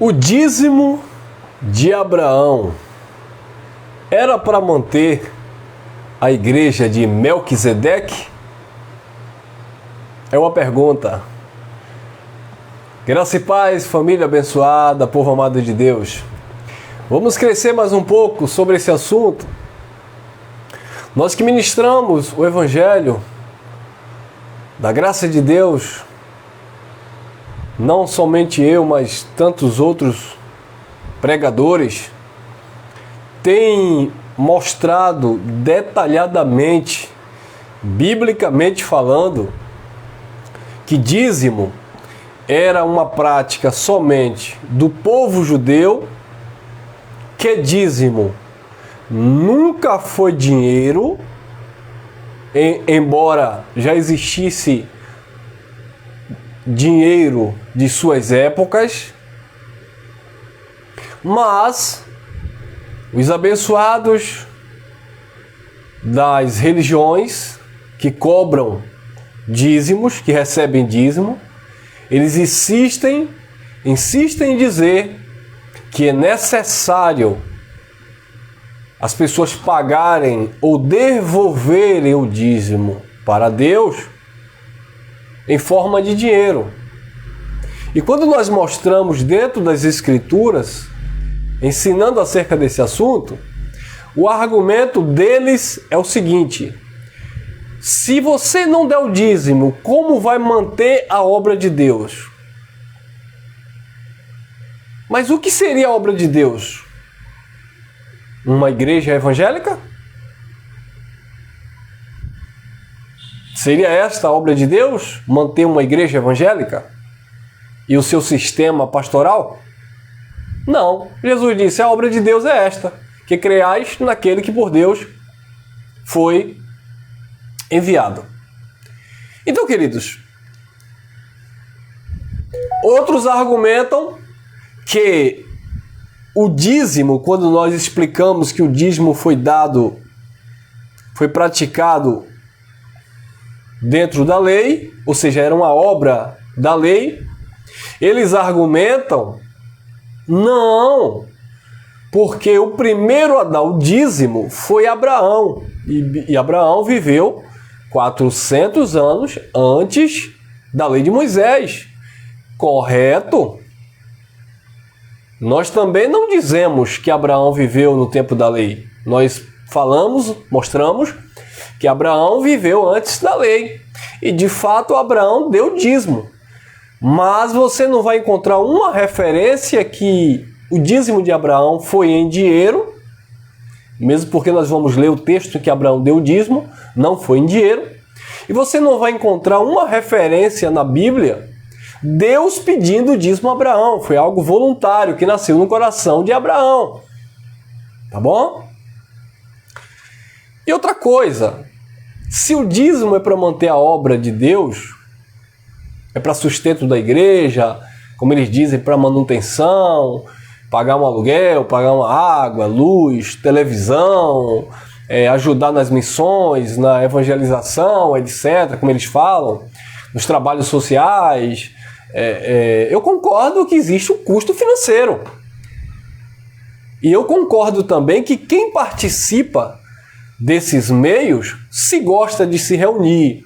O dízimo de Abraão era para manter a igreja de Melquisedeque? É uma pergunta. Graça e paz, família abençoada, povo amado de Deus. Vamos crescer mais um pouco sobre esse assunto. Nós que ministramos o Evangelho da graça de Deus, não somente eu, mas tantos outros pregadores, têm mostrado detalhadamente, biblicamente falando, que dízimo era uma prática somente do povo judeu, que dízimo nunca foi dinheiro, embora já existisse dinheiro de suas épocas, mas os abençoados das religiões que cobram dízimos, que recebem dízimo, eles insistem em dizer que é necessário as pessoas pagarem ou devolverem o dízimo para Deus em forma de dinheiro. E quando nós mostramos dentro das Escrituras, ensinando acerca desse assunto, o argumento deles é o seguinte: se você não der o dízimo, como vai manter a obra de Deus? Mas o que seria a obra de Deus? Uma igreja evangélica? Seria esta a obra de Deus? Manter uma igreja evangélica? E o seu sistema pastoral? Não. Jesus disse, a obra de Deus é esta, que creais naquele que por Deus foi enviado. Então, queridos, outros argumentam que o dízimo, quando nós explicamos que o dízimo foi praticado dentro da lei, ou seja, era uma obra da lei, eles argumentam, não, porque o primeiro a dar o dízimo foi Abraão, e Abraão viveu 400 anos antes da lei de Moisés, correto? Nós também não dizemos que Abraão viveu no tempo da lei. Nós mostramos que Abraão viveu antes da lei. E de fato Abraão deu dízimo. Mas você não vai encontrar uma referência que o dízimo de Abraão foi em dinheiro, mesmo porque nós vamos ler o texto que Abraão deu dízimo, não foi em dinheiro. E você não vai encontrar uma referência na Bíblia Deus pedindo o dízimo a Abraão. Foi algo voluntário que nasceu no coração de Abraão. Tá bom? E outra coisa, se o dízimo é para manter a obra de Deus, é para sustento da igreja, como eles dizem, para manutenção, pagar um aluguel, pagar uma água, luz, televisão, ajudar nas missões, na evangelização, etc., como eles falam, nos trabalhos sociais, eu concordo que existe um custo financeiro. E eu concordo também que quem participa desses meios, se gosta de se reunir,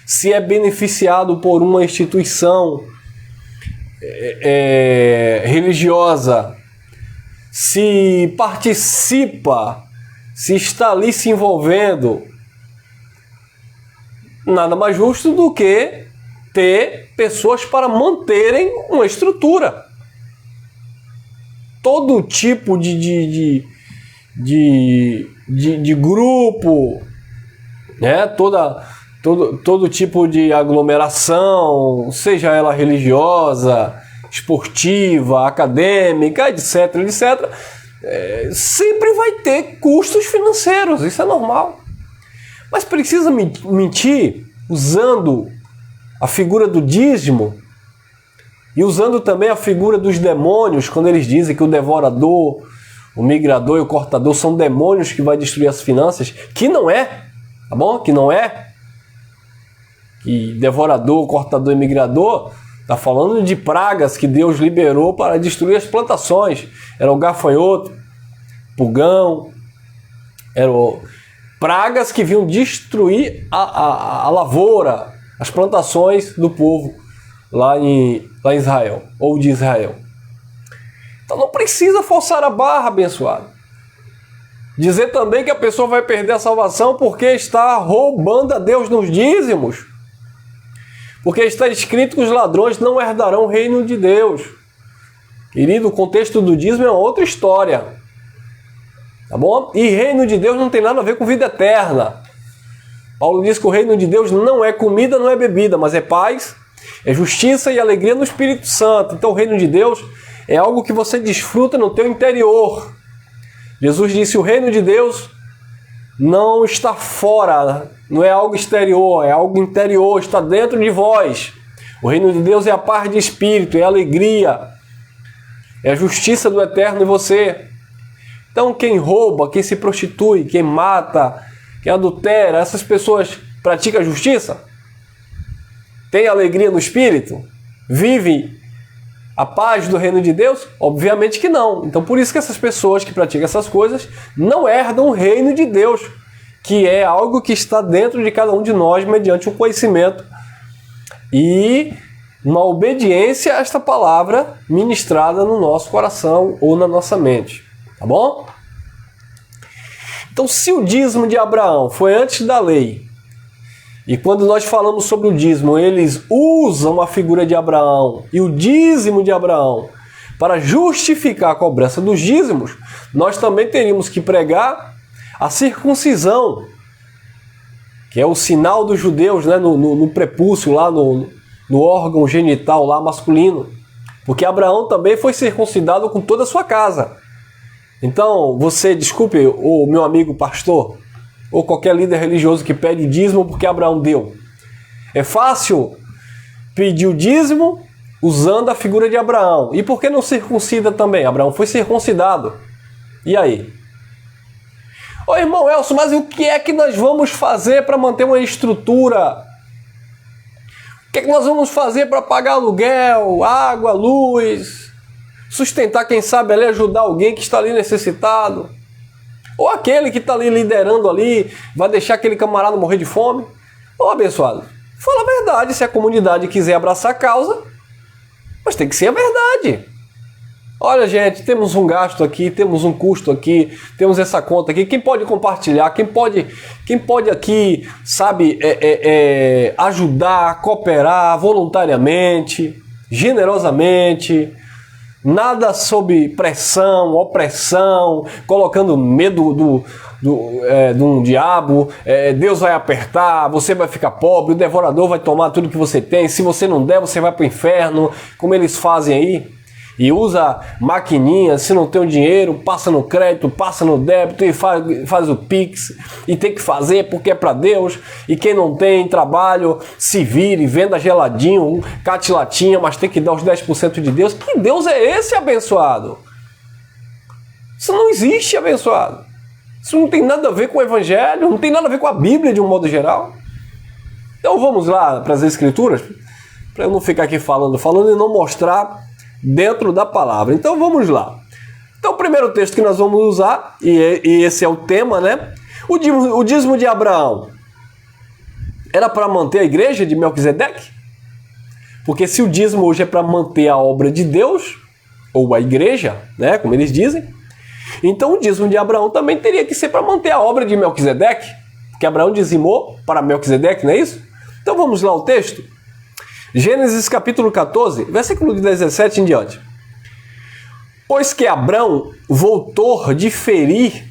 se é beneficiado por uma instituição religiosa, se participa, se está ali se envolvendo, nada mais justo do que ter pessoas para manterem uma estrutura. Todo tipo de grupo, né? Todo tipo de aglomeração, seja ela religiosa, esportiva, acadêmica, etc., sempre vai ter custos financeiros, isso é normal. Mas precisa mentir usando a figura do dízimo e usando também a figura dos demônios, quando eles dizem que o devorador, o migrador e o cortador são demônios que vai destruir as finanças, que não é, tá bom? Que não é. Que devorador, cortador e migrador Está falando de pragas que Deus liberou para destruir as plantações. Era o gafanhoto, pulgão, eram pragas que vinham destruir a lavoura, as plantações do povo lá em Israel, ou de Israel. Então não precisa forçar a barra, abençoado. Dizer também que a pessoa vai perder a salvação porque está roubando a Deus nos dízimos. Porque está escrito que os ladrões não herdarão o reino de Deus. Querido, o contexto do dízimo é outra história. Tá bom? E reino de Deus não tem nada a ver com vida eterna. Paulo diz que o reino de Deus não é comida, não é bebida, mas é paz, é justiça e alegria no Espírito Santo. Então o reino de Deus é algo que você desfruta no teu interior. Jesus disse: o reino de Deus não está fora, não é algo exterior, é algo interior, está dentro de vós. O reino de Deus é a paz de espírito, é a alegria, é a justiça do eterno em você. Então quem rouba, quem se prostitui, quem mata, quem adultera, essas pessoas praticam a justiça? Tem alegria no espírito? Vive a paz do reino de Deus? Obviamente que não. Então por isso que essas pessoas que praticam essas coisas não herdam o reino de Deus, que é algo que está dentro de cada um de nós mediante um conhecimento e uma obediência a esta palavra ministrada no nosso coração ou na nossa mente. Tá bom? Então se o dízimo de Abraão foi antes da lei, e quando nós falamos sobre o dízimo, eles usam a figura de Abraão e o dízimo de Abraão para justificar a cobrança dos dízimos, nós também teríamos que pregar a circuncisão, que é o sinal dos judeus, né, no prepúcio, lá no órgão genital lá masculino. Porque Abraão também foi circuncidado com toda a sua casa. Então, você, desculpe, o meu amigo pastor, ou qualquer líder religioso que pede dízimo porque Abraão deu. É fácil pedir o dízimo usando a figura de Abraão. E por que não circuncida também? Abraão foi circuncidado. E aí? Ô irmão Elson, mas o que é que nós vamos fazer para manter uma estrutura? O que é que nós vamos fazer para pagar aluguel, água, luz, sustentar, quem sabe, ali, ajudar alguém que está ali necessitado? Ou aquele que está ali liderando ali, vai deixar aquele camarada morrer de fome? Ô abençoado, fala a verdade, se a comunidade quiser abraçar a causa, mas tem que ser a verdade. Olha gente, temos um gasto aqui, temos um custo aqui, temos essa conta aqui, quem pode compartilhar, quem pode aqui, sabe, ajudar, cooperar voluntariamente, generosamente, nada sob pressão, opressão, colocando medo de um diabo, Deus vai apertar, você vai ficar pobre, o devorador vai tomar tudo que você tem, se você não der, você vai para o inferno, como eles fazem aí, e usa maquininha, se não tem o dinheiro, passa no crédito, passa no débito e faz o Pix, e tem que fazer porque é para Deus, e quem não tem trabalho, se vire, venda geladinho, cate latinha, mas tem que dar os 10% de Deus. Que Deus é esse, abençoado? Isso não existe, abençoado. Isso não tem nada a ver com o Evangelho, não tem nada a ver com a Bíblia de um modo geral. Então vamos lá para as Escrituras, para eu não ficar aqui falando e não mostrar dentro da palavra. Então vamos lá. Então o primeiro texto que nós vamos usar, e esse é o tema, né? O dízimo de Abraão era para manter a igreja de Melquisedeque? Porque se o dízimo hoje é para manter a obra de Deus, ou a igreja, né, como eles dizem, então o dízimo de Abraão também teria que ser para manter a obra de Melquisedeque, porque Abraão dizimou para Melquisedeque, não é isso? Então vamos lá ao texto. Gênesis capítulo 14, versículo 17 em diante. Pois que Abrão voltou de ferir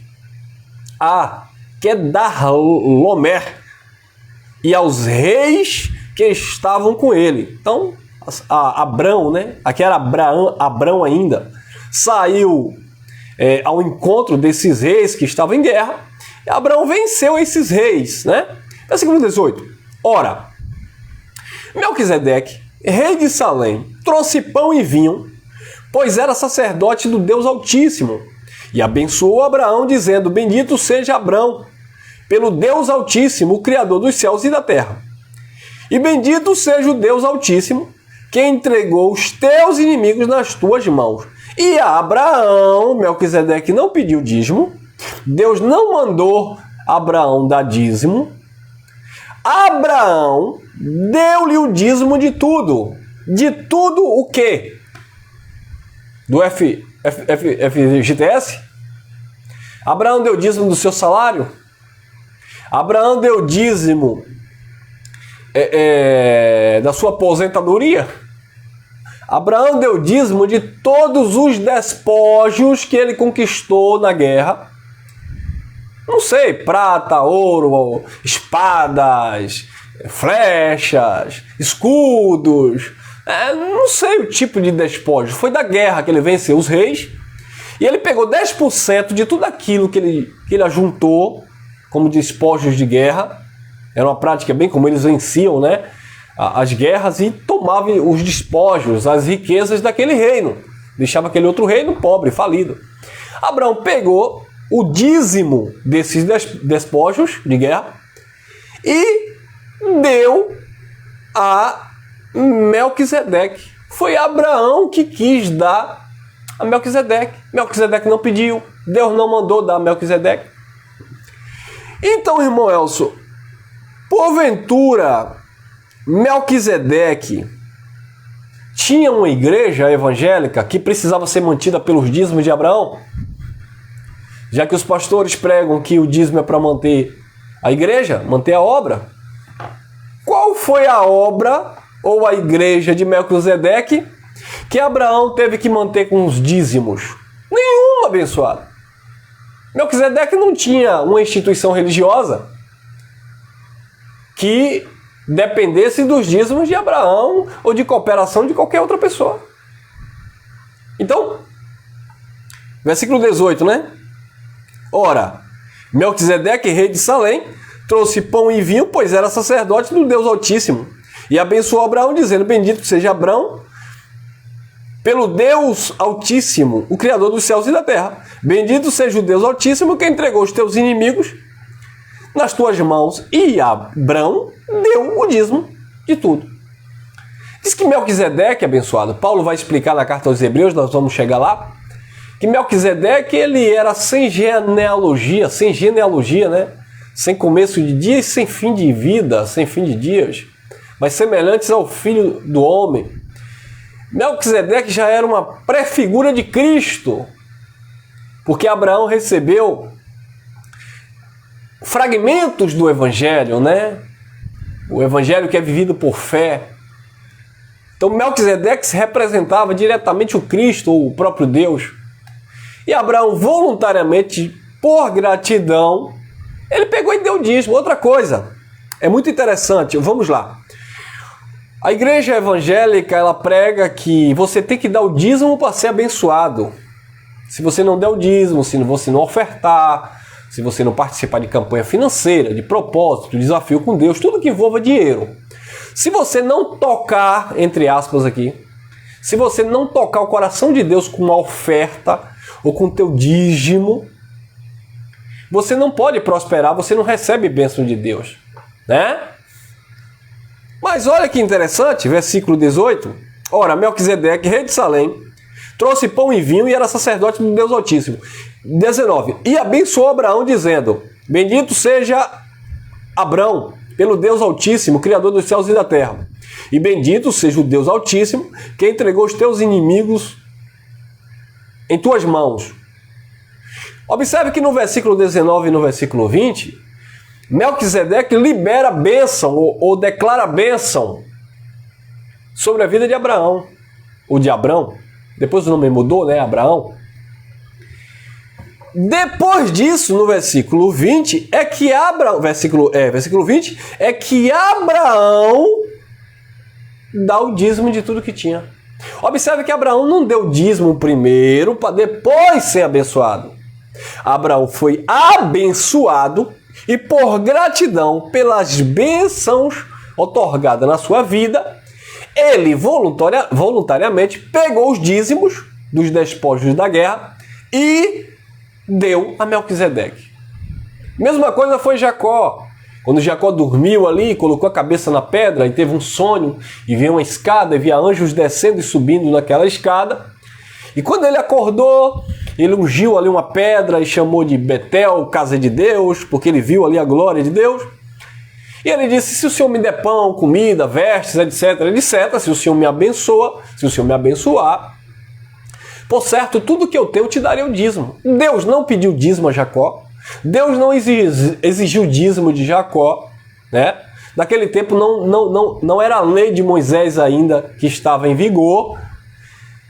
a Quedarlaomer e aos reis que estavam com ele. Então, Abrão, né? Aqui era Abrão ainda, saiu ao encontro desses reis que estavam em guerra. E Abrão venceu esses reis, né? Versículo 18. Ora, Melquisedeque, rei de Salém, trouxe pão e vinho, pois era sacerdote do Deus Altíssimo, e abençoou Abraão, dizendo: bendito seja Abrão, pelo Deus Altíssimo, o Criador dos céus e da terra. E bendito seja o Deus Altíssimo, que entregou os teus inimigos nas tuas mãos. E a Abraão, Melquisedeque não pediu dízimo, Deus não mandou Abraão dar dízimo. Abraão deu-lhe o dízimo de tudo. De tudo o quê? Do FGTS? Abraão deu dízimo do seu salário? Abraão deu dízimo da sua aposentadoria? Abraão deu dízimo de todos os despojos que ele conquistou na guerra. Não sei, prata, ouro, espadas, flechas, escudos. Não sei o tipo de despojo. Foi da guerra que ele venceu os reis. E ele pegou 10% de tudo aquilo que ele ajuntou como despojos de guerra. Era uma prática bem como eles venciam, né? As guerras, e tomava os despojos, as riquezas daquele reino. Deixava aquele outro reino pobre, falido. Abraão pegou o dízimo desses despojos de guerra e deu a Melquisedeque. Foi Abraão que quis dar a Melquisedeque. Melquisedeque não pediu, Deus não mandou dar a Melquisedeque. Então, irmão Elcio, porventura Melquisedeque tinha uma igreja evangélica que precisava ser mantida pelos dízimos de Abraão? Já que os pastores pregam que o dízimo é para manter a igreja, manter a obra. Qual foi a obra ou a igreja de Melquisedeque que Abraão teve que manter com os dízimos? Nenhuma, abençoado. Melquisedeque não tinha uma instituição religiosa que dependesse dos dízimos de Abraão ou de cooperação de qualquer outra pessoa. Então, versículo 18, né? Ora, Melquisedeque, rei de Salém, trouxe pão e vinho, pois era sacerdote do Deus Altíssimo. E abençoou Abraão, dizendo: bendito seja Abraão pelo Deus Altíssimo, o Criador dos céus e da terra. Bendito seja o Deus Altíssimo, que entregou os teus inimigos nas tuas mãos. E Abraão deu o dízimo de tudo. Diz que Melquisedeque, abençoado, Paulo vai explicar na carta aos Hebreus, nós vamos chegar lá, que Melquisedeque, ele era sem genealogia, né? Sem começo de dia e sem fim de vida, sem fim de dias, mas semelhantes ao Filho do Homem. Melquisedeque já era uma pré-figura de Cristo, porque Abraão recebeu fragmentos do Evangelho, né? O Evangelho que é vivido por fé. Então Melquisedeque representava diretamente o Cristo, ou o próprio Deus. E Abraão, voluntariamente, por gratidão, ele pegou e deu dízimo. Outra coisa, é muito interessante, vamos lá. A igreja evangélica, ela prega que você tem que dar o dízimo para ser abençoado. Se você não der o dízimo, se você não ofertar, se você não participar de campanha financeira, de propósito, desafio com Deus, tudo que envolva dinheiro. Se você não tocar, entre aspas aqui, se você não tocar o coração de Deus com uma oferta ou com o teu dízimo, você não pode prosperar, você não recebe bênção de Deus, né? Mas olha que interessante, versículo 18. Ora, Melquisedeque, rei de Salém, trouxe pão e vinho e era sacerdote do Deus Altíssimo. 19. E abençoou Abraão, dizendo: bendito seja Abraão pelo Deus Altíssimo, Criador dos céus e da terra. E bendito seja o Deus Altíssimo, que entregou os teus inimigos em tuas mãos. Observe que no versículo 19 e no versículo 20, Melquisedeque libera bênção ou declara bênção sobre a vida de Abraão, ou de Abrão. Depois o nome mudou, né? Abraão. Depois disso, no versículo 20, é que versículo 20, é que Abraão dá o dízimo de tudo que tinha. Observe que Abraão não deu dízimo primeiro para depois ser abençoado. Abraão foi abençoado e, por gratidão pelas bênçãos otorgadas na sua vida, ele voluntariamente pegou os dízimos dos despojos da guerra e deu a Melquisedeque. Mesma coisa foi Jacó. Quando Jacó dormiu ali, colocou a cabeça na pedra e teve um sonho, e viu uma escada, e via anjos descendo e subindo naquela escada. E quando ele acordou, ele ungiu ali uma pedra e chamou de Betel, casa de Deus, porque ele viu ali a glória de Deus. E ele disse, se o Senhor me der pão, comida, vestes, etc, etc, se o Senhor me abençoa, se o Senhor me abençoar, por certo, tudo que eu tenho, eu te darei o dízimo. Deus não pediu dízimo a Jacó. Deus não exigiu dízimo de Jacó, né? Naquele tempo não era a lei de Moisés ainda que estava em vigor.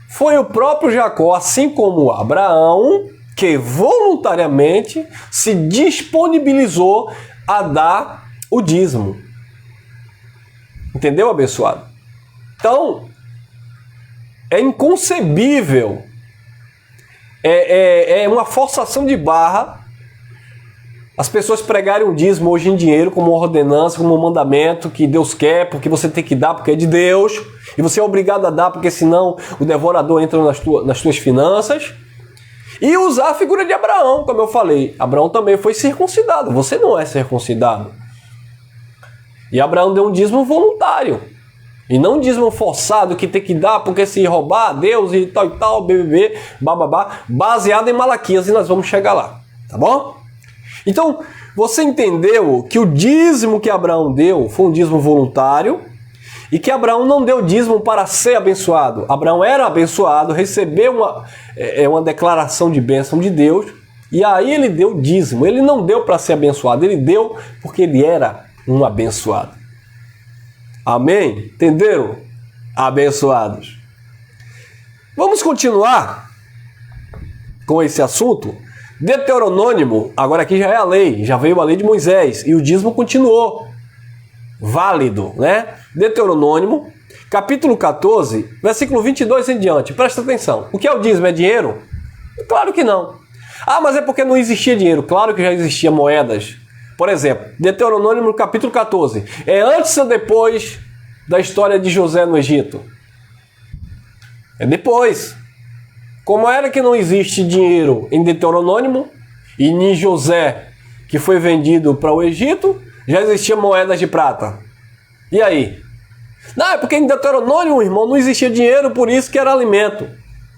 Foi o próprio Jacó, assim como Abraão, que voluntariamente se disponibilizou a dar o dízimo. Entendeu, abençoado? Então, é inconcebível, é uma forçação de barra as pessoas pregarem o dízimo hoje em dinheiro como uma ordenança, como um mandamento que Deus quer, porque você tem que dar porque é de Deus, e você é obrigado a dar porque senão o devorador entra nas tuas finanças, e usar a figura de Abraão, como eu falei. Abraão também foi circuncidado, você não é circuncidado. E Abraão deu um dízimo voluntário, e não um dízimo forçado que tem que dar porque se roubar Deus e tal, BBB, bababá, baseado em Malaquias, e nós vamos chegar lá, tá bom? Então, você entendeu que o dízimo que Abraão deu foi um dízimo voluntário e que Abraão não deu dízimo para ser abençoado. Abraão era abençoado, recebeu uma declaração de bênção de Deus e aí ele deu dízimo. Ele não deu para ser abençoado, ele deu porque ele era um abençoado. Amém? Entenderam? Abençoados. Vamos continuar com esse assunto? Deuteronômio, agora aqui já é a lei, já veio a lei de Moisés e o dízimo continuou válido, né? Deuteronômio, capítulo 14, versículo 22 em diante. Presta atenção. O que é o dízimo? É dinheiro? Claro que não. Ah, mas é porque não existia dinheiro. Claro que já existia moedas. Por exemplo, Deuteronômio, capítulo 14. É antes ou depois da história de José no Egito? É depois. Como era que não existe dinheiro em Deuteronômio e em José, que foi vendido para o Egito, já existia moedas de prata? E aí? Não, é porque em Deuteronômio, irmão, não existia dinheiro, por isso que era alimento.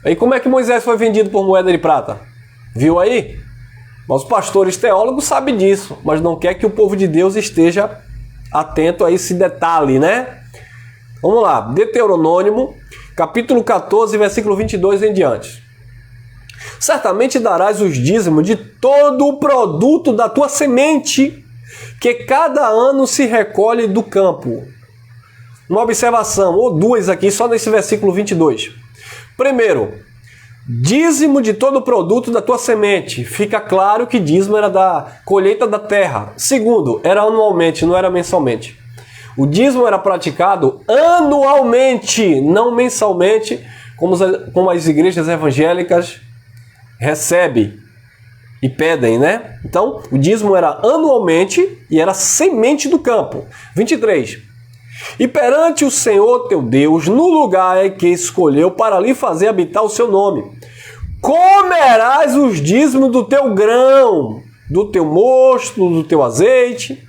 Aí como é que Moisés foi vendido por moeda de prata? Viu aí? Mas os pastores teólogos sabem disso, mas não quer que o povo de Deus esteja atento a esse detalhe, né? Vamos lá, Deuteronômio, capítulo 14, versículo 22 em diante. Certamente darás os dízimos de todo o produto da tua semente, que cada ano se recolhe do campo. Uma observação, ou duas aqui, só nesse versículo 22. Primeiro, dízimo de todo o produto da tua semente. Fica claro que dízimo era da colheita da terra. Segundo, era anualmente, não era mensalmente. O dízimo era praticado anualmente, não mensalmente, como as igrejas evangélicas recebem e pedem, né? Então, o dízimo era anualmente e era semente do campo. 23. E perante o Senhor teu Deus, no lugar que escolheu para ali fazer habitar o seu nome, comerás os dízimos do teu grão, do teu mosto, do teu azeite,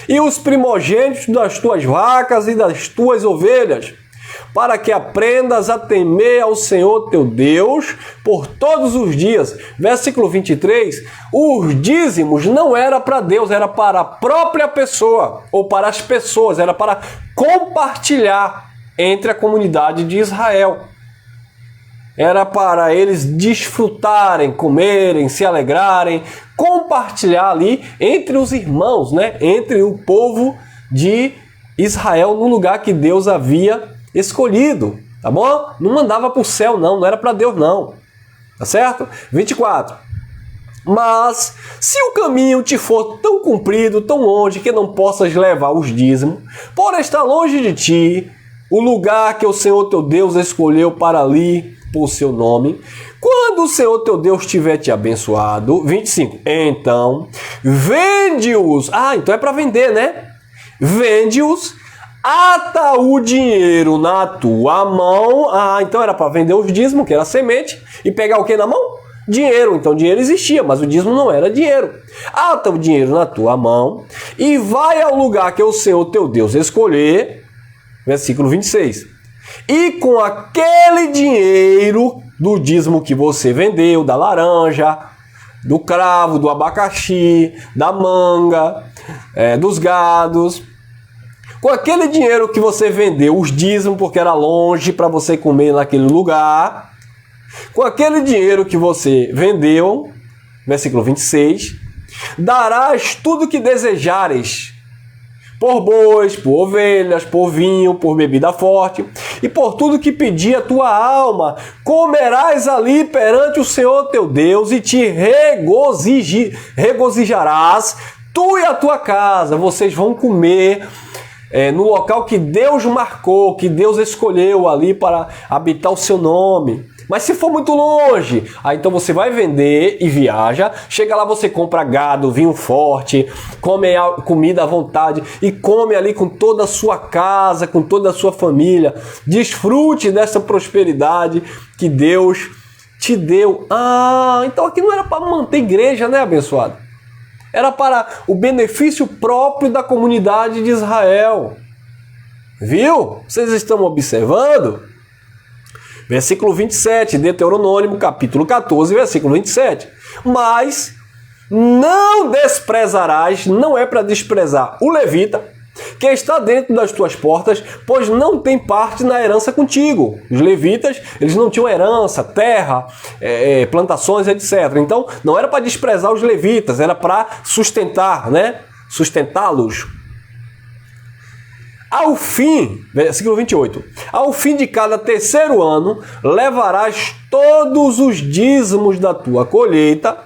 e os primogênitos das tuas vacas e das tuas ovelhas, para que aprendas a temer ao Senhor teu Deus por todos os dias. Versículo 23, os dízimos não era para Deus, era para a própria pessoa, ou para as pessoas, era para compartilhar entre a comunidade de Israel. Era para eles desfrutarem, comerem, se alegrarem, compartilhar ali entre os irmãos, né? Entre o povo de Israel, no lugar que Deus havia escolhido, tá bom? Não mandava para o céu, não era para Deus, não. Tá certo? 24. Mas, se o caminho te for tão comprido, tão longe, que não possas levar os dízimos, por estar longe de ti, o lugar que o Senhor teu Deus escolheu para ali, por seu nome, quando o Senhor teu Deus tiver te abençoado, 25, então, vende-os, então é para vender, né? Vende-os, ata o dinheiro na tua mão, então era para vender os dízimos, que era semente, e pegar o que na mão? dinheiro. Então dinheiro existia, mas o dízimo não era dinheiro. Ata o dinheiro na tua mão e vai ao lugar que o Senhor teu Deus escolher. Versículo 26. E com aquele dinheiro do dízimo que você vendeu, da laranja, do cravo, do abacaxi, da manga, dos gados, com aquele dinheiro que você vendeu, os dízimos, porque era longe para você comer naquele lugar, com aquele dinheiro que você vendeu, versículo 26, darás tudo que desejares, por bois, por ovelhas, por vinho, por bebida forte, e por tudo que pedir a tua alma, comerás ali perante o Senhor teu Deus, e te regozijarás, tu e a tua casa. Vocês vão comer no local que Deus marcou, que Deus escolheu ali para habitar o seu nome. Mas se for muito longe, aí então você vai vender e viaja, chega lá, você compra gado, vinho forte, come comida à vontade e come ali com toda a sua casa, com toda a sua família. Desfrute dessa prosperidade que Deus te deu. Ah, então aqui não era para manter igreja, né, abençoado? Era para o benefício próprio da comunidade de Israel. Viu? Vocês estão observando? Versículo 27, Deuteronômio, capítulo 14, versículo 27. Mas não desprezarás, não é para desprezar o levita, que está dentro das tuas portas, pois não tem parte na herança contigo. Os levitas, eles não tinham herança, terra, plantações, etc. Então, não era para desprezar os levitas, era para sustentar, né? Sustentá-los. Ao fim, versículo 28, ao fim de cada terceiro ano, levarás todos os dízimos da tua colheita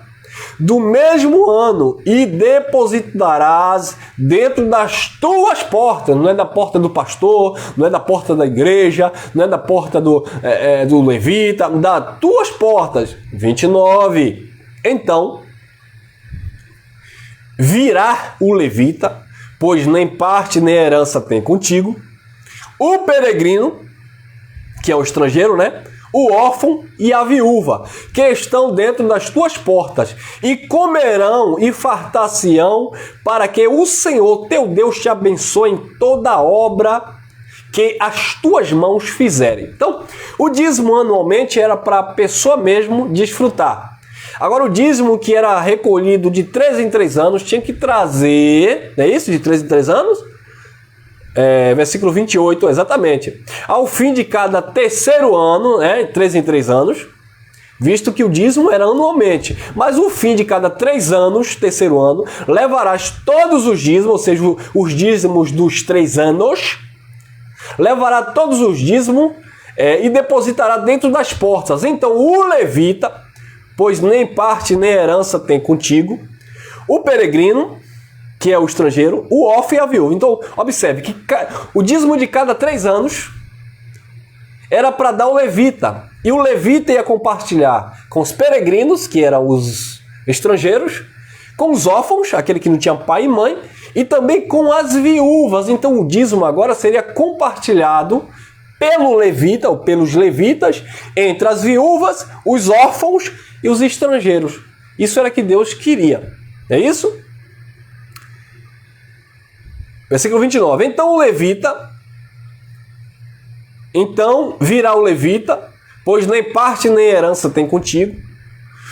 do mesmo ano e depositarás dentro das tuas portas. Não é da porta do pastor, não é da porta da igreja, não é da porta do levita, das tuas portas. 29. Então, virá o levita, pois nem parte nem herança tem contigo, o peregrino, que é o estrangeiro, né? O órfão e a viúva, que estão dentro das tuas portas, e comerão e fartar-se-ão, para que o Senhor teu Deus te abençoe em toda obra que as tuas mãos fizerem. Então, o dízimo anualmente era para a pessoa mesmo desfrutar. Agora, o dízimo que era recolhido de 3 em 3 anos tinha que trazer, não é isso? De 3 em 3 anos? Versículo 28, exatamente. Ao fim de cada terceiro ano, 3 em 3 anos, visto que o dízimo era anualmente. Mas o fim de cada 3 anos, terceiro ano, levarás todos os dízimos, ou seja, os dízimos dos 3 anos, levará todos os dízimos e depositará dentro das portas. Então, o levita, pois nem parte nem herança tem contigo, o peregrino, que é o estrangeiro, o órfão e a viúva. Então, observe que o dízimo de cada 3 anos era para dar o levita. E o levita ia compartilhar com os peregrinos, que eram os estrangeiros, com os órfãos, aquele que não tinha pai e mãe, e também com as viúvas. Então, o dízimo agora seria compartilhado pelo levita, ou pelos levitas, entre as viúvas, os órfãos e os estrangeiros. Isso era que Deus queria. É isso? Versículo 29. Então virá o levita, pois nem parte nem herança tem contigo,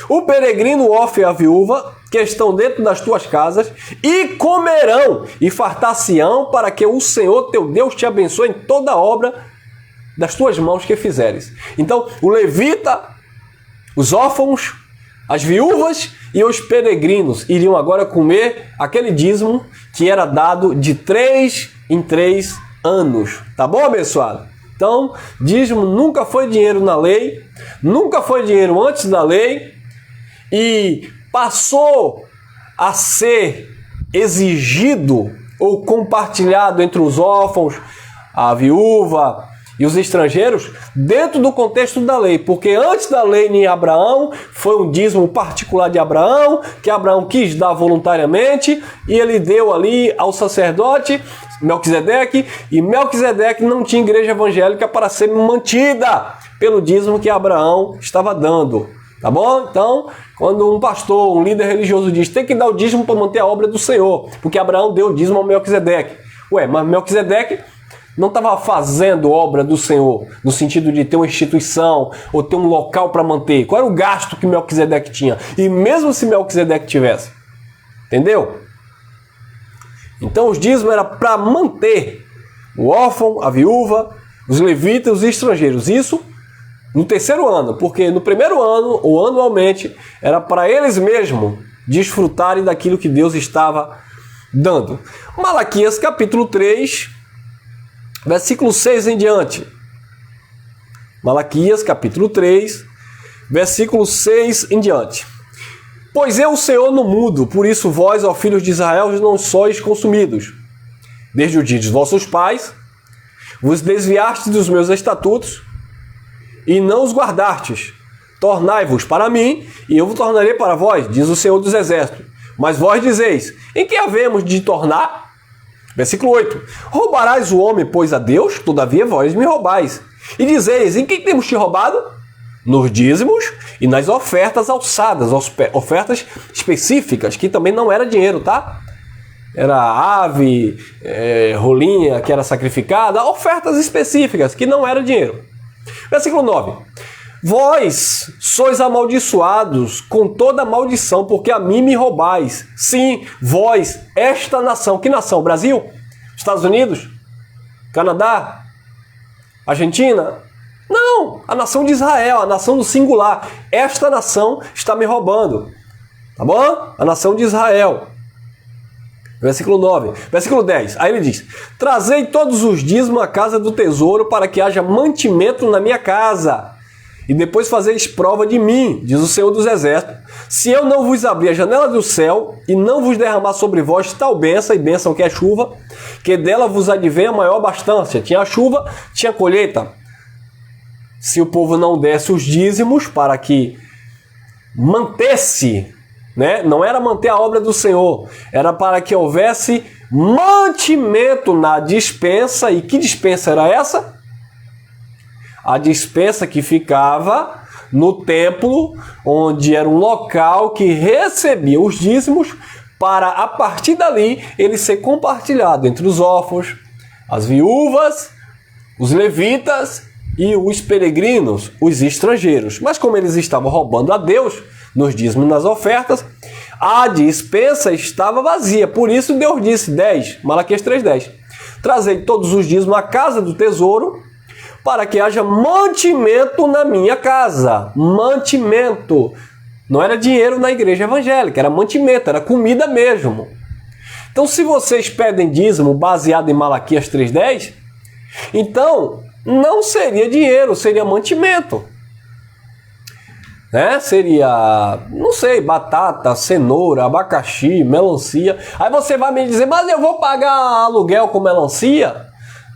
o peregrino, o órfão e a viúva, que estão dentro das tuas casas, e comerão e fartar-se-ão, para que o Senhor teu Deus te abençoe em toda obra das tuas mãos que fizeres. Então, o levita, os órfãos, as viúvas e os peregrinos iriam agora comer aquele dízimo que era dado de 3 em 3 anos. Tá bom, abençoado? Então, dízimo nunca foi dinheiro na lei, nunca foi dinheiro antes da lei, e passou a ser exigido ou compartilhado entre os órfãos, a viúva e os estrangeiros dentro do contexto da lei, porque antes da lei em Abraão foi um dízimo particular de Abraão, que Abraão quis dar voluntariamente, e ele deu ali ao sacerdote Melquisedeque, e Melquisedeque não tinha igreja evangélica para ser mantida pelo dízimo que Abraão estava dando. Tá bom? Então, quando um pastor, um líder religioso diz tem que dar o dízimo para manter a obra do Senhor, porque Abraão deu o dízimo ao Melquisedeque. Ué, mas Melquisedeque não estava fazendo obra do Senhor, no sentido de ter uma instituição ou ter um local para manter. Qual era o gasto que Melquisedeque tinha? E mesmo se Melquisedeque tivesse, entendeu? Então os dízimos era para manter o órfão, a viúva, os levitas, os estrangeiros. Isso no terceiro ano, porque no primeiro ano, ou anualmente, era para eles mesmos desfrutarem daquilo que Deus estava dando. Malaquias capítulo 3, versículo 6 em diante. Malaquias capítulo 3, versículo 6 em diante. Pois eu, o Senhor, não mudo, por isso vós, ó filhos de Israel, não sois consumidos. Desde o dia de vossos pais, vos desviastes dos meus estatutos, e não os guardastes. Tornai-vos para mim, e eu vos tornarei para vós, diz o Senhor dos Exércitos. Mas vós dizeis, em que havemos de tornar? Versículo 8. Roubarás o homem, pois, a Deus? Todavia vós me roubais. E dizeis, em que temos te roubado? Nos dízimos e nas ofertas alçadas, ofertas específicas, que também não era dinheiro, tá? Era ave, rolinha que era sacrificada, ofertas específicas, que não era dinheiro. Versículo 9. Vós sois amaldiçoados com toda maldição, porque a mim me roubais. Sim, vós, esta nação. Que nação? Brasil? Estados Unidos? Canadá? Argentina? Não, a nação de Israel, a nação do singular. Esta nação está me roubando. Tá bom? A nação de Israel. Versículo 9. Versículo 10. Aí ele diz, trazei todos os dízimos à casa do tesouro para que haja mantimento na minha casa. E depois fazeis prova de mim, diz o Senhor dos Exércitos, se eu não vos abrir a janela do céu e não vos derramar sobre vós tal bênção, e bênção que é chuva, que dela vos advém a maior abastança. Tinha chuva, tinha colheita. Se o povo não desse os dízimos para que mantesse, né? Não era manter a obra do Senhor, era para que houvesse mantimento na dispensa. E que dispensa era essa? A dispensa que ficava no templo, onde era um local que recebia os dízimos, para a partir dali ele ser compartilhado entre os órfãos, as viúvas, os levitas e os peregrinos, os estrangeiros. Mas como eles estavam roubando a Deus nos dízimos e nas ofertas, a dispensa estava vazia. Por isso Deus disse, 10, Malaquias 3:10, trazei todos os dízimos à casa do tesouro, para que haja mantimento na minha casa. Mantimento. Não era dinheiro na igreja evangélica, era mantimento, era comida mesmo. Então, se vocês pedem dízimo baseado em Malaquias 3:10, então não seria dinheiro, seria mantimento. Né? Seria, não sei, batata, cenoura, abacaxi, melancia. Aí você vai me dizer, mas eu vou pagar aluguel com melancia?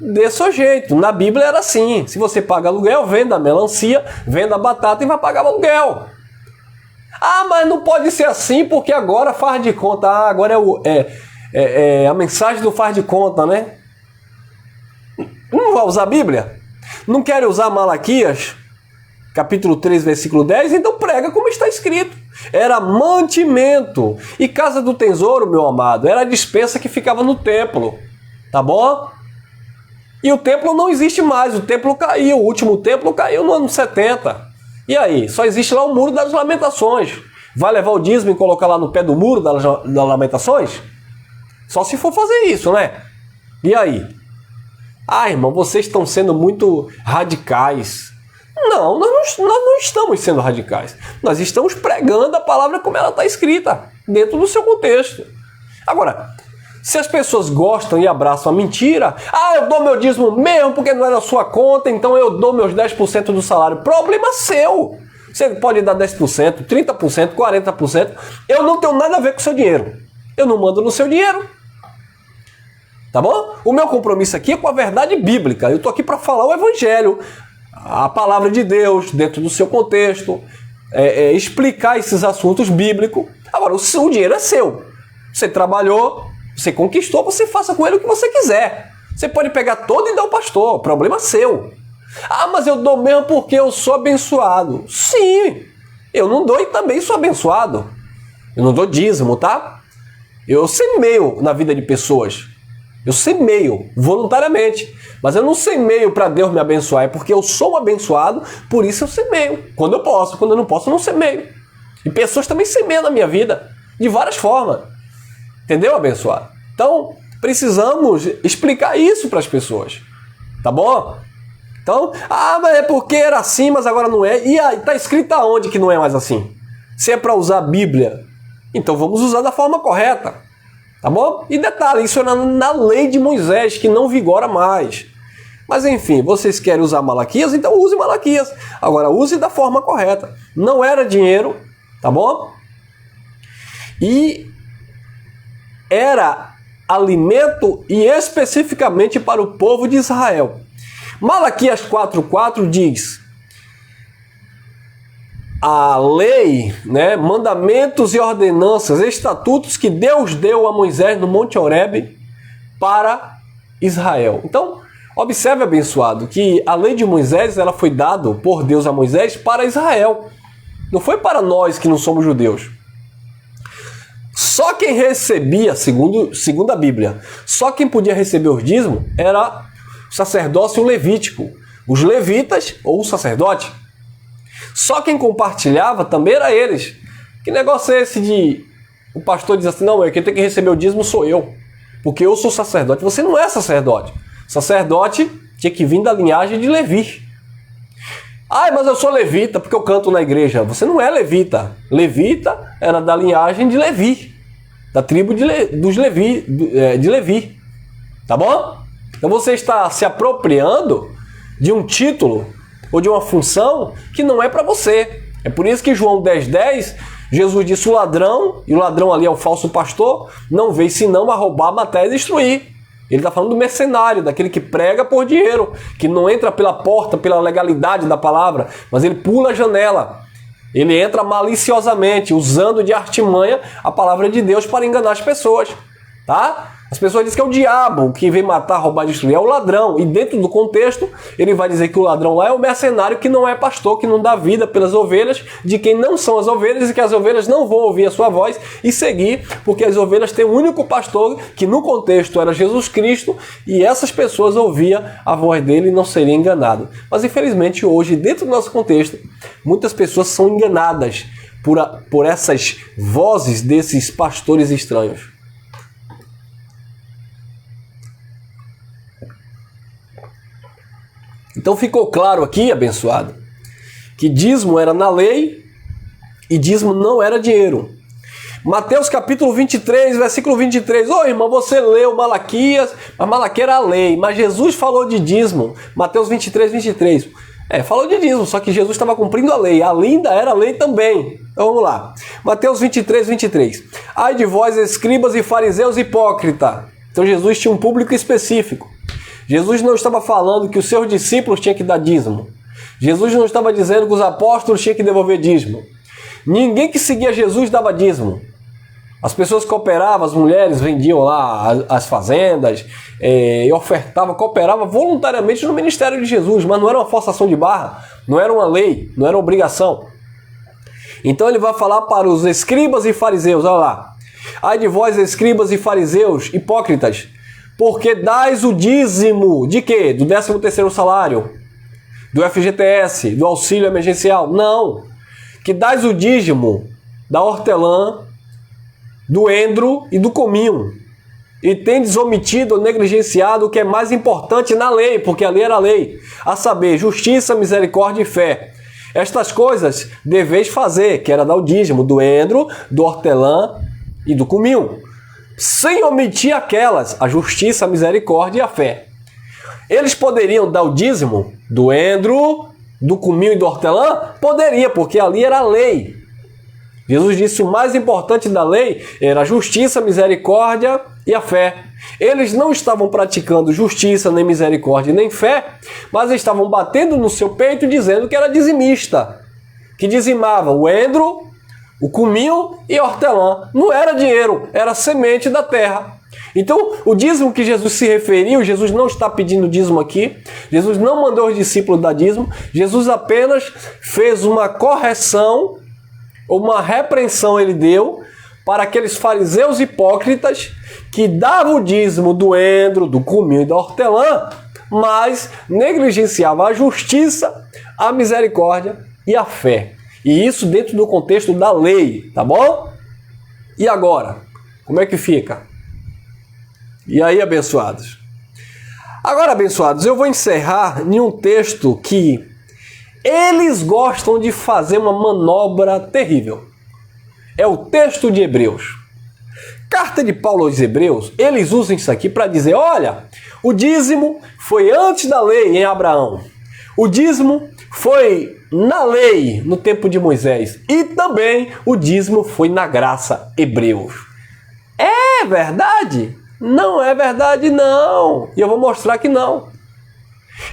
Desse jeito. Na Bíblia era assim. Se você paga aluguel, venda a melancia, venda a batata e vai pagar o aluguel. Ah, mas não pode ser assim porque agora faz de conta. Ah, agora é a mensagem do faz de conta, né? Não vai usar a Bíblia? Não quer usar Malaquias, capítulo 3, versículo 10? Então prega como está escrito. Era mantimento. E casa do tesouro, meu amado, era a dispensa que ficava no templo. Tá bom? E o templo não existe mais, o templo caiu, o último templo caiu no ano 70. E aí? Só existe lá o Muro das Lamentações. Vai levar o dízimo e colocar lá no pé do Muro das Lamentações? Só se for fazer isso, né? E aí? Ah, irmão, vocês estão sendo muito radicais. Não, nós não estamos sendo radicais. Nós estamos pregando a palavra como ela está escrita, dentro do seu contexto. Agora, se as pessoas gostam e abraçam a mentira, ah, eu dou meu dízimo mesmo porque não é na sua conta, então eu dou meus 10% do salário. Problema seu. Você pode dar 10%, 30%, 40%. Eu não tenho nada a ver com o seu dinheiro. Eu não mando no seu dinheiro. Tá bom? O meu compromisso aqui é com a verdade bíblica. Eu estou aqui para falar o evangelho, a palavra de Deus dentro do seu contexto, explicar esses assuntos bíblicos. Agora, o dinheiro é seu. Você trabalhou, você conquistou, você faça com ele o que você quiser. Você pode pegar todo e dar ao pastor, problema seu. Ah, mas eu dou mesmo porque eu sou abençoado. Sim, Eu não dou e também sou abençoado. Eu não dou dízimo, tá? Eu semeio na vida de pessoas. Eu semeio voluntariamente. Mas eu não semeio para Deus me abençoar. É porque eu sou abençoado, por isso eu semeio. Quando eu posso. Quando eu não posso, eu não semeio. E pessoas também semeiam na minha vida. De várias formas. Entendeu, abençoado? Então, precisamos explicar isso para as pessoas. Tá bom? Então, mas é porque era assim, mas agora não é. E aí, tá escrito aonde que não é mais assim? Se é para usar a Bíblia, então vamos usar da forma correta. Tá bom? E detalhe, isso era na lei de Moisés, que não vigora mais. Mas enfim, vocês querem usar Malaquias? Então use Malaquias. Agora, use da forma correta. Não era dinheiro, tá bom? E era alimento e especificamente para o povo de Israel. Malaquias 4,4 diz: a lei, né, mandamentos e ordenanças, estatutos que Deus deu a Moisés no Monte Horebe para Israel. Então, observe, abençoado, que a lei de Moisés ela foi dada por Deus a Moisés para Israel. Não foi para nós que não somos judeus. Só quem recebia, segundo a Bíblia, só quem podia receber os dízimos era o sacerdócio levítico, os levitas ou o sacerdote. Só quem compartilhava também era eles. Que negócio é esse de o pastor diz assim, não, quem tem que receber o dízimo sou eu, porque eu sou sacerdote. Você não é sacerdote. Sacerdote tinha que vir da linhagem de Levi. Mas eu sou levita porque eu canto na igreja. Você não é levita. Levita era da linhagem de Levi, da tribo de Levi. Tá bom? Então você está se apropriando de um título ou de uma função que não é para você. É por isso que João 10,10, Jesus disse o ladrão, e o ladrão ali é o falso pastor, não veio senão a roubar, matar e destruir. Ele está falando do mercenário, daquele que prega por dinheiro, que não entra pela porta, pela legalidade da palavra, mas ele pula a janela. Ele entra maliciosamente, usando de artimanha a palavra de Deus para enganar as pessoas. Tá? As pessoas dizem que é o diabo que vem matar, roubar, destruir, é o ladrão. E dentro do contexto, ele vai dizer que o ladrão lá é o mercenário que não é pastor, que não dá vida pelas ovelhas, de quem não são as ovelhas e que as ovelhas não vão ouvir a sua voz e seguir, porque as ovelhas têm um único pastor, que no contexto era Jesus Cristo, e essas pessoas ouviam a voz dele e não seriam enganadas. Mas infelizmente hoje, dentro do nosso contexto, muitas pessoas são enganadas por essas vozes desses pastores estranhos. Então ficou claro aqui, abençoado, que dízimo era na lei e dízimo não era dinheiro. Mateus capítulo 23, versículo 23. Irmão, você leu Malaquias, mas Malaquias era a lei, mas Jesus falou de dízimo. Mateus 23, 23. Falou de dízimo, só que Jesus estava cumprindo a lei. A lei ainda era lei também. Então vamos lá. Mateus 23, 23. Ai de vós, escribas e fariseus hipócritas. Então Jesus tinha um público específico. Jesus não estava falando que os seus discípulos tinham que dar dízimo. Jesus não estava dizendo que os apóstolos tinham que devolver dízimo. Ninguém que seguia Jesus dava dízimo. As pessoas cooperavam, as mulheres vendiam lá as fazendas, e ofertavam, cooperavam voluntariamente no ministério de Jesus, mas não era uma forçação de barra, não era uma lei, não era uma obrigação. Então ele vai falar para os escribas e fariseus, olha lá. Ai de vós, escribas e fariseus, hipócritas, porque dais o dízimo de quê? Do 13º salário, do FGTS, do auxílio emergencial? Não. Que dais o dízimo da hortelã, do endro e do cominho. E tendes omitido ou negligenciado o que é mais importante na lei, porque a lei era a lei, a saber, justiça, misericórdia e fé. Estas coisas deveis fazer, que era dar o dízimo do endro, do hortelã e do cominho, sem omitir aquelas, a justiça, a misericórdia e a fé. Eles poderiam dar o dízimo do endro, do cominho e do hortelã? Poderia, porque ali era a lei. Jesus disse que o mais importante da lei era a justiça, a misericórdia e a fé. Eles não estavam praticando justiça, nem misericórdia, nem fé, mas estavam batendo no seu peito dizendo que era dizimista, que dizimava o endro, o cominho e a hortelã. Não era dinheiro, era semente da terra. Então, o dízimo que Jesus se referiu, Jesus não está pedindo dízimo aqui, Jesus não mandou os discípulos dar dízimo, Jesus apenas fez uma correção uma repreensão ele deu para aqueles fariseus hipócritas que davam o dízimo do endro, do cominho e da hortelã, mas negligenciavam a justiça, a misericórdia e a fé. E isso dentro do contexto da lei, tá bom? E agora? Como é que fica? E aí, abençoados? Agora, abençoados, eu vou encerrar em um texto que eles gostam de fazer uma manobra terrível. É o texto de Hebreus. Carta de Paulo aos Hebreus, eles usam isso aqui para dizer, olha, o dízimo foi antes da lei em Abraão. O dízimo foi na lei no tempo de Moisés. E também o dízimo foi na graça, Hebreus. É verdade? Não é verdade, não. E eu vou mostrar que não.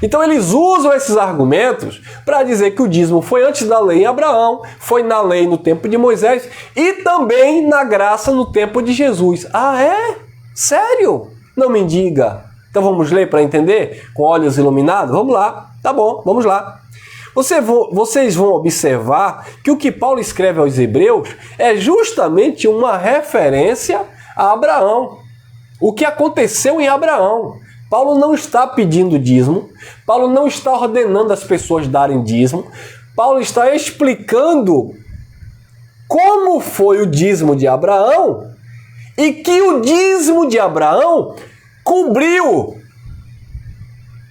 Então eles usam esses argumentos para dizer que o dízimo foi antes da lei em Abraão, foi na lei no tempo de Moisés e também na graça no tempo de Jesus. Ah, é? Sério? Não me diga. Então vamos ler para entender? Com olhos iluminados? Vamos lá. Tá bom, vamos lá. Vocês vão observar que o que Paulo escreve aos Hebreus é justamente uma referência a Abraão. O que aconteceu em Abraão. Paulo não está pedindo dízimo, Paulo não está ordenando as pessoas darem dízimo, Paulo está explicando como foi o dízimo de Abraão e que o dízimo de Abraão cobriu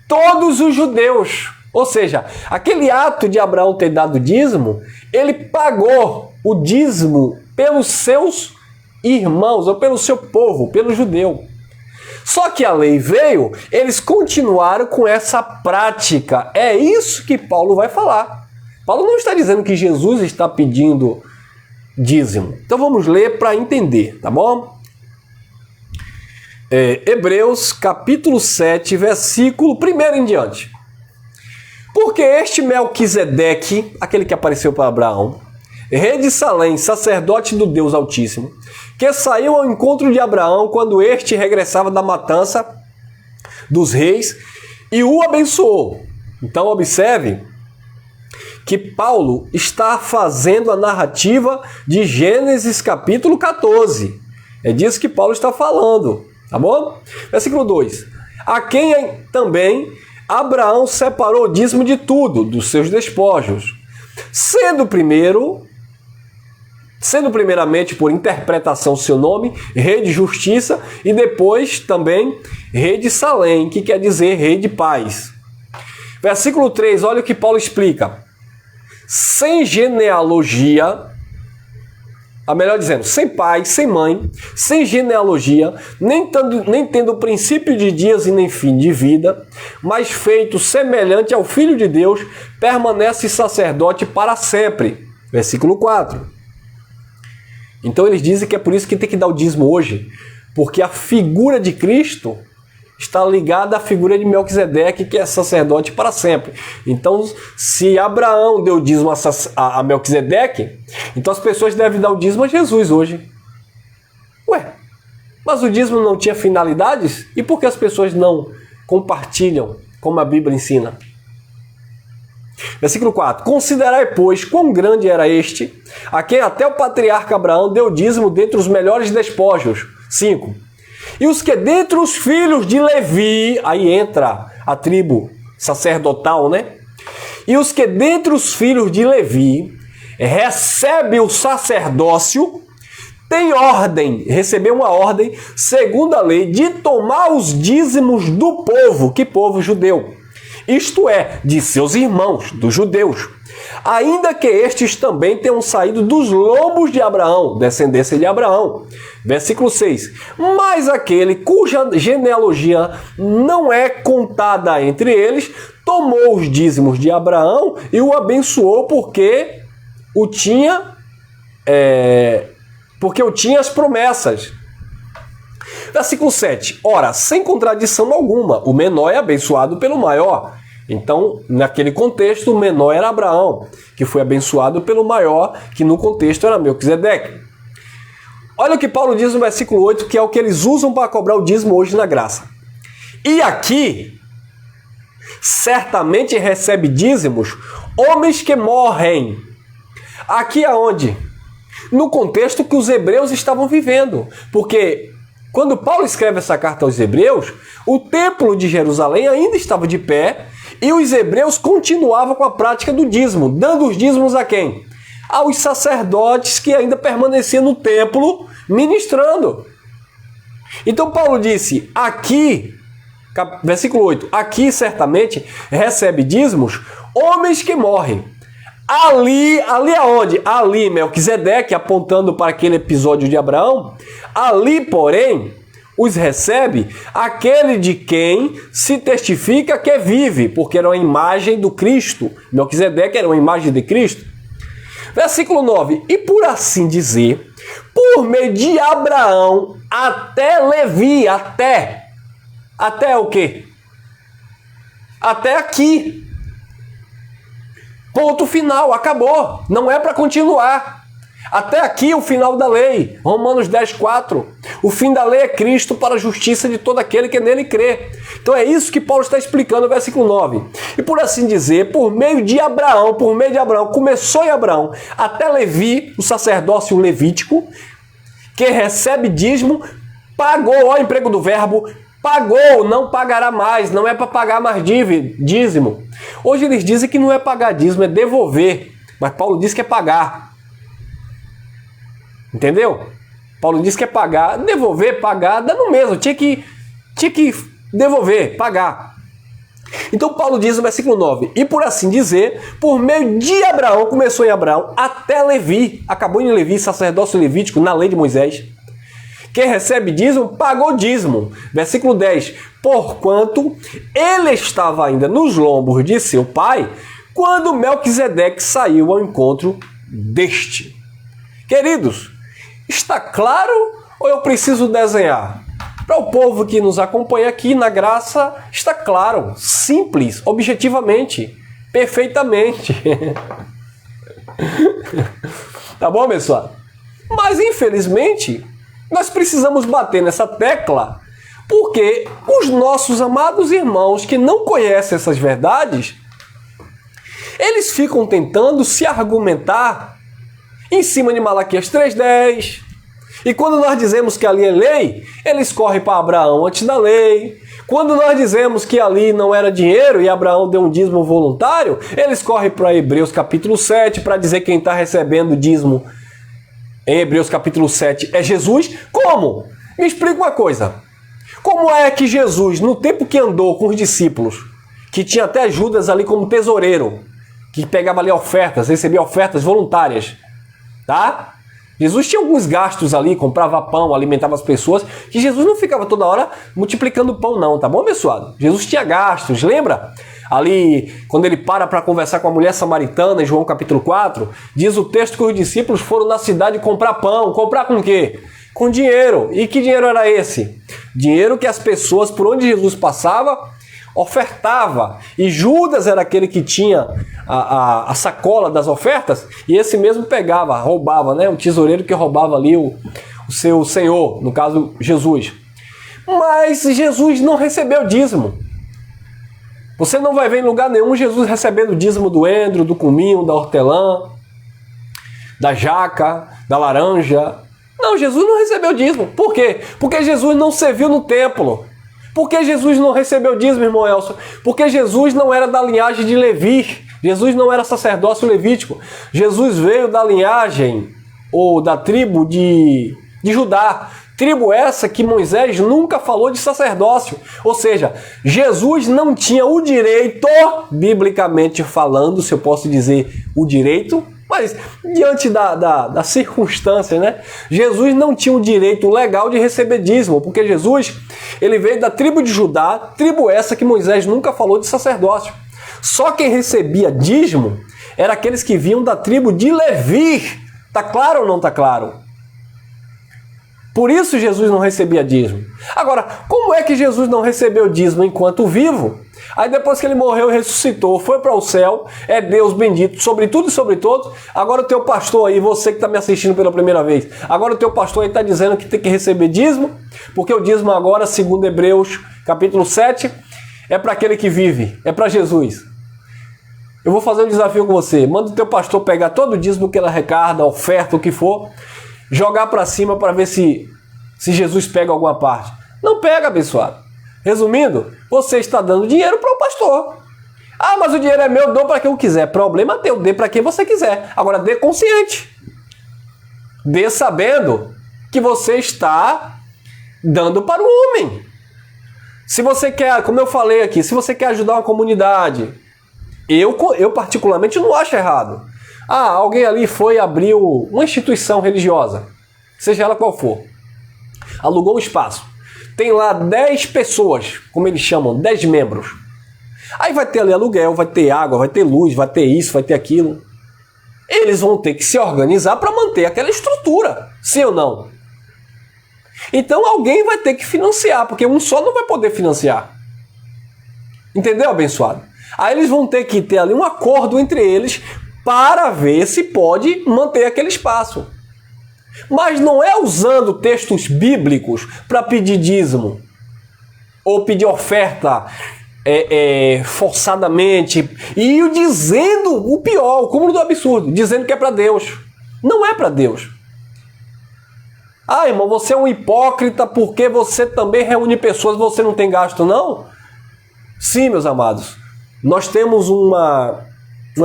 todos os judeus. Ou seja, aquele ato de Abraão ter dado dízimo, ele pagou o dízimo pelos seus irmãos ou pelo seu povo, pelo judeu. Só que a lei veio, eles continuaram com essa prática. É isso que Paulo vai falar. Paulo não está dizendo que Jesus está pedindo dízimo. Então vamos ler para entender, tá bom? Hebreus capítulo 7, versículo 1 em diante. Porque este Melquisedeque, aquele que apareceu para Abraão, rei de Salém, sacerdote do Deus Altíssimo, que saiu ao encontro de Abraão quando este regressava da matança dos reis e o abençoou. Então observe que Paulo está fazendo a narrativa de Gênesis capítulo 14. É disso que Paulo está falando, tá bom? Versículo 2. A quem também Abraão separou o dízimo de tudo, dos seus despojos, sendo primeiramente por interpretação seu nome, rei de justiça, e depois também rei de Salém, que quer dizer rei de paz. Versículo 3, olha o que Paulo explica. Sem genealogia, melhor dizendo, sem pai, sem mãe, sem genealogia, nem tendo princípio de dias e nem fim de vida, mas feito semelhante ao Filho de Deus, permanece sacerdote para sempre. Versículo 4. Então eles dizem que é por isso que tem que dar o dízimo hoje, porque a figura de Cristo está ligada à figura de Melquisedeque, que é sacerdote para sempre. Então, se Abraão deu dízimo a Melquisedeque, então as pessoas devem dar o dízimo a Jesus hoje. Ué, mas o dízimo não tinha finalidades? E por que as pessoas não compartilham como a Bíblia ensina? Versículo 4. Considerai, pois, quão grande era este, a quem até o patriarca Abraão deu dízimo dentre os melhores despojos. 5. E os que dentre os filhos de Levi, aí entra a tribo sacerdotal, né? E os que dentre os filhos de Levi recebe o sacerdócio, tem ordem, recebeu uma ordem, segundo a lei, de tomar os dízimos do povo. Que povo? Judeu. Isto é, de seus irmãos, dos judeus, ainda que estes também tenham saído dos lobos de Abraão, descendência de Abraão. Versículo 6. Mas aquele cuja genealogia não é contada entre eles, tomou os dízimos de Abraão e o abençoou porque o tinha as promessas. Versículo 7. Ora, sem contradição alguma, o menor é abençoado pelo maior. Então, naquele contexto, o menor era Abraão, que foi abençoado pelo maior, que no contexto era Melquisedeque. Olha o que Paulo diz no versículo 8, que é o que eles usam para cobrar o dízimo hoje na graça. E aqui, certamente recebe dízimos homens que morrem. Aqui aonde? no contexto que os hebreus estavam vivendo. Porque quando Paulo escreve essa carta aos hebreus, o templo de Jerusalém ainda estava de pé e os hebreus continuavam com a prática do dízimo, dando os dízimos a quem? Aos sacerdotes que ainda permaneciam no templo ministrando. Então Paulo disse, aqui, versículo 8, aqui certamente recebe dízimos homens que morrem. Ali aonde? Ali, Melquisedeque, apontando para aquele episódio de Abraão, ali, porém, os recebe aquele de quem se testifica que vive, porque era uma imagem do Cristo. Melquisedeque era uma imagem de Cristo. Versículo 9, e por assim dizer, por meio de Abraão até Levi, até o quê? Até aqui. Ponto final, acabou. Não é para continuar. Até aqui o final da lei. Romanos 10, 4. O fim da lei é Cristo para a justiça de todo aquele que nele crê. Então é isso que Paulo está explicando no versículo 9. E por assim dizer, por meio de Abraão, começou em Abraão, até Levi, o sacerdócio levítico, que recebe dízimo, pagou, ó, o emprego do verbo, pagou, não pagará mais, não é para pagar mais dízimo. Hoje eles dizem que não é pagar dízimo, é devolver. Mas Paulo diz que é pagar. Entendeu? Paulo diz que é pagar, devolver, pagar, dá no mesmo. Tinha que devolver, pagar. Então Paulo diz no versículo 9, e por assim dizer, por meio de Abraão, começou em Abraão, até Levi, acabou em Levi, sacerdócio levítico, na lei de Moisés. Quem recebe dízimo, pagou dízimo. Versículo 10. Porquanto ele estava ainda nos lombos de seu pai, quando Melquisedeque saiu ao encontro deste. Queridos, está claro ou eu preciso desenhar? Para o povo que nos acompanha aqui na graça, está claro, simples, objetivamente, perfeitamente. Tá bom, pessoal? Mas, infelizmente, nós precisamos bater nessa tecla, porque os nossos amados irmãos que não conhecem essas verdades, eles ficam tentando se argumentar em cima de Malaquias 3:10. E quando nós dizemos que ali é lei, eles correm para Abraão antes da lei. Quando nós dizemos que ali não era dinheiro e Abraão deu um dízimo voluntário, eles correm para Hebreus capítulo 7 para dizer que quem está recebendo dízimo em Hebreus capítulo 7 é Jesus. Como? Me explica uma coisa. Como é que Jesus, no tempo que andou com os discípulos, que tinha até Judas ali como tesoureiro, que pegava ali ofertas, recebia ofertas voluntárias, tá? Jesus tinha alguns gastos ali, comprava pão, alimentava as pessoas, que Jesus não ficava toda hora multiplicando pão não, tá bom, abençoado? Jesus tinha gastos, lembra? Ali, quando ele para conversar com a mulher samaritana, em João capítulo 4, diz o texto que os discípulos foram na cidade comprar pão. Comprar com o quê? Com dinheiro. E que dinheiro era esse? Dinheiro que as pessoas, por onde Jesus passava, ofertava. E Judas era aquele que tinha a sacola das ofertas, e esse mesmo pegava, roubava, né? O tesoureiro que roubava ali o seu senhor, no caso Jesus. Mas Jesus não recebeu dízimo. Você não vai ver em lugar nenhum Jesus recebendo dízimo do endro, do cominho, da hortelã, da jaca, da laranja. Não, Jesus não recebeu dízimo. Por quê? Porque Jesus não serviu no templo. Por que Jesus não recebeu dízimo, irmão Elson? Porque Jesus não era da linhagem de Levi. Jesus não era sacerdócio levítico. Jesus veio da linhagem ou da tribo de Judá. Tribo essa que Moisés nunca falou de sacerdócio. Ou seja, Jesus não tinha o direito, biblicamente falando, se eu posso dizer o direito, mas diante da circunstância, né? Jesus não tinha o direito legal de receber dízimo, porque Jesus ele veio da tribo de Judá, tribo essa que Moisés nunca falou de sacerdócio. Só quem recebia dízimo eram aqueles que vinham da tribo de Levi. Tá claro ou não tá claro? Por isso Jesus não recebia dízimo. Agora, como é que Jesus não recebeu dízimo enquanto vivo? Aí depois que ele morreu e ressuscitou, foi para o céu, é Deus bendito sobre tudo e sobre todos. Agora o teu pastor aí, você que está me assistindo pela primeira vez, agora o teu pastor aí está dizendo que tem que receber dízimo, porque o dízimo agora, segundo Hebreus capítulo 7, é para aquele que vive, é para Jesus. eu vou fazer um desafio com você. Manda o teu pastor pegar todo o dízimo que ele arrecada, oferta, o que for, jogar para cima para ver se Jesus pega alguma parte. Não pega, abençoado. Resumindo, você está dando dinheiro para o pastor. Ah, mas o dinheiro é meu, dou para quem eu quiser. Problema teu, dê para quem você quiser. Agora dê consciente. Dê sabendo que você está dando para o homem. Se você quer, como eu falei aqui, se você quer ajudar uma comunidade, eu particularmente não acho errado. Ah, alguém ali foi e abriu uma instituição religiosa, seja ela qual for. Alugou um espaço. Tem lá 10 pessoas, como eles chamam, 10 membros. Aí vai ter ali aluguel, vai ter água, vai ter luz, vai ter isso, vai ter aquilo. Eles vão ter que se organizar para manter aquela estrutura, sim ou não? Então alguém vai ter que financiar, porque um só não vai poder financiar. Entendeu, abençoado? Aí eles vão ter que ter ali um acordo entre eles para ver se pode manter aquele espaço. Mas não é usando textos bíblicos para pedir dízimo ou pedir oferta forçadamente e dizendo o pior, o cúmulo do absurdo, dizendo que é para Deus. Não é para Deus. Ah, irmão, você é um hipócrita porque você também reúne pessoas e você não tem gasto, não? Sim, meus amados. Nós temos uma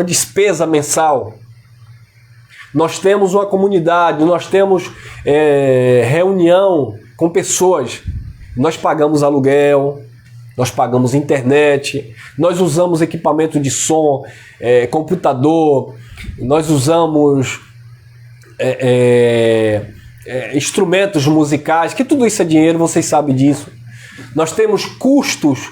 despesa mensal. Nós temos uma comunidade, nós temos reunião com pessoas. Nós pagamos aluguel, nós pagamos internet, nós usamos equipamento de som, computador, nós usamos instrumentos musicais, que tudo isso é dinheiro, vocês sabem disso. Nós temos custos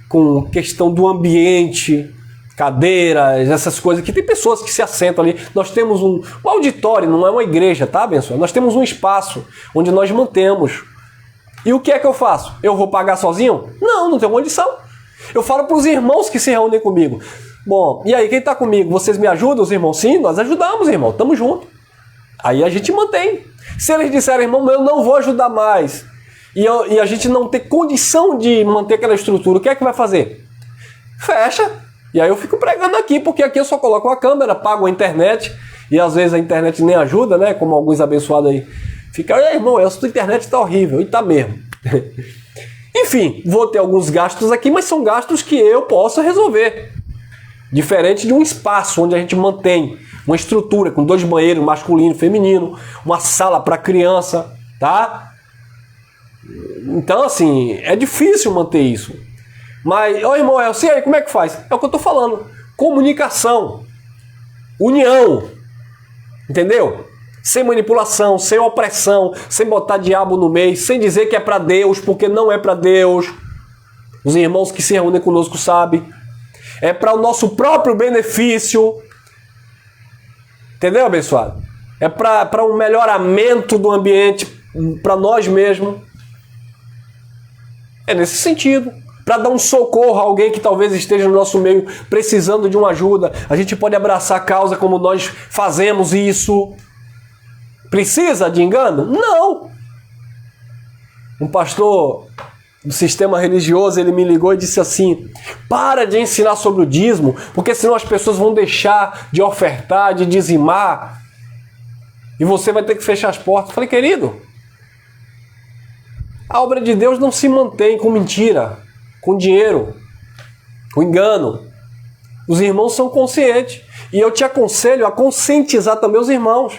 com questão do ambiente, cadeiras, essas coisas, que tem pessoas que se assentam ali. Nós temos um auditório, não é uma igreja, tá, abençoado? Nós temos um espaço onde nós mantemos. E o que é que eu faço? Eu vou pagar sozinho? Não, não tenho condição. Eu falo para os irmãos que se reúnem comigo. Bom, e aí, quem está comigo? Vocês me ajudam, os irmãos? Sim, nós ajudamos, irmão, estamos juntos. Aí a gente mantém. Se eles disserem, irmão, eu não vou ajudar mais, e a gente não tem condição de manter aquela estrutura, o que é que vai fazer? Fecha. E aí eu fico pregando aqui, porque aqui eu só coloco a câmera, pago a internet, e às vezes a internet nem ajuda, né? Como alguns abençoados aí. Fica, irmão, a sua internet está horrível, e tá mesmo. Enfim, vou ter alguns gastos aqui, mas são gastos que eu posso resolver. Diferente de um espaço onde a gente mantém uma estrutura com 2 banheiros, masculino e feminino, uma sala para criança, tá? Então, assim, é difícil manter isso. Mas, irmão, eu sei aí como é que faz? É o que eu tô falando. Comunicação. União. Entendeu? Sem manipulação, sem opressão, sem botar diabo no meio, sem dizer que é para Deus, porque não é para Deus. Os irmãos que se reúnem conosco sabem. É para o nosso próprio benefício. Entendeu, abençoado? É para um melhoramento do ambiente, para nós mesmos. É nesse sentido. Para dar um socorro a alguém que talvez esteja no nosso meio precisando de uma ajuda. A gente pode abraçar a causa como nós fazemos isso. Precisa de engano? Não. Um pastor do sistema religioso, ele me ligou e disse assim: para de ensinar sobre o dízimo, porque senão as pessoas vão deixar de ofertar, de dizimar, e você vai ter que fechar as portas. Eu falei, querido, a obra de Deus não se mantém com mentira, com dinheiro, com engano. Os irmãos são conscientes, e eu te aconselho a conscientizar também os irmãos.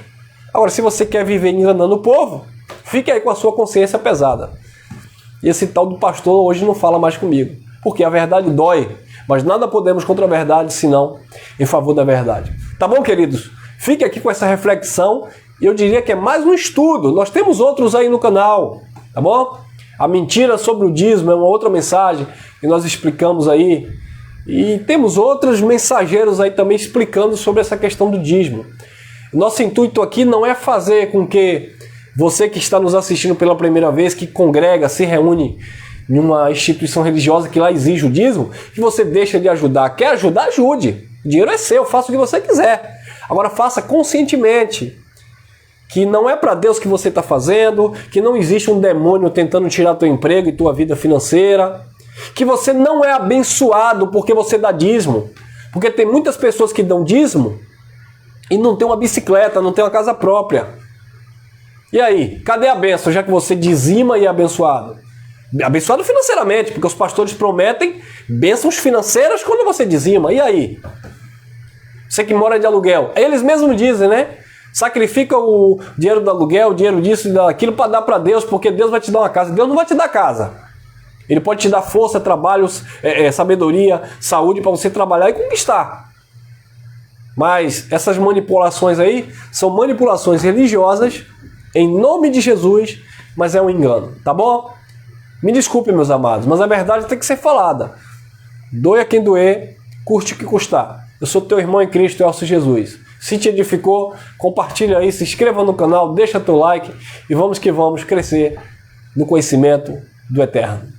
Agora, se você quer viver enganando o povo, fique aí com a sua consciência pesada. E esse tal do pastor hoje não fala mais comigo, porque a verdade dói, mas nada podemos contra a verdade, senão em favor da verdade. Tá bom, queridos? Fique aqui com essa reflexão, e eu diria que é mais um estudo. Nós temos outros aí no canal, tá bom? A mentira sobre o dízimo é uma outra mensagem que nós explicamos aí, e temos outros mensageiros aí também explicando sobre essa questão do dízimo. Nosso intuito aqui não é fazer com que você que está nos assistindo pela primeira vez, que congrega, se reúne em uma instituição religiosa que lá exige o dízimo, que você deixa de ajudar. Quer ajudar? Ajude. O dinheiro é seu, faça o que você quiser. Agora faça conscientemente. Que não é para Deus que você está fazendo, que não existe um demônio tentando tirar teu emprego e tua vida financeira, que você não é abençoado porque você dá dízimo. Porque tem muitas pessoas que dão dízimo e não tem uma bicicleta, não tem uma casa própria. E aí, cadê a bênção, já que você dizima e é abençoado? Abençoado financeiramente, porque os pastores prometem bênçãos financeiras quando você dizima. E aí? Você que mora de aluguel. Eles mesmos dizem, né? Sacrifica o dinheiro do aluguel, o dinheiro disso e daquilo para dar para Deus, porque Deus vai te dar uma casa. Deus não vai te dar casa. Ele pode te dar força, trabalho, sabedoria, saúde para você trabalhar e conquistar. Mas essas manipulações aí são manipulações religiosas em nome de Jesus, mas é um engano, tá bom? Me desculpe, meus amados, mas a verdade tem que ser falada. Doe a quem doer, custe o que custar. Eu sou teu irmão em Cristo, Elcio Jesus. Se te edificou, compartilha aí, se inscreva no canal, deixa teu like e vamos que vamos crescer no conhecimento do Eterno.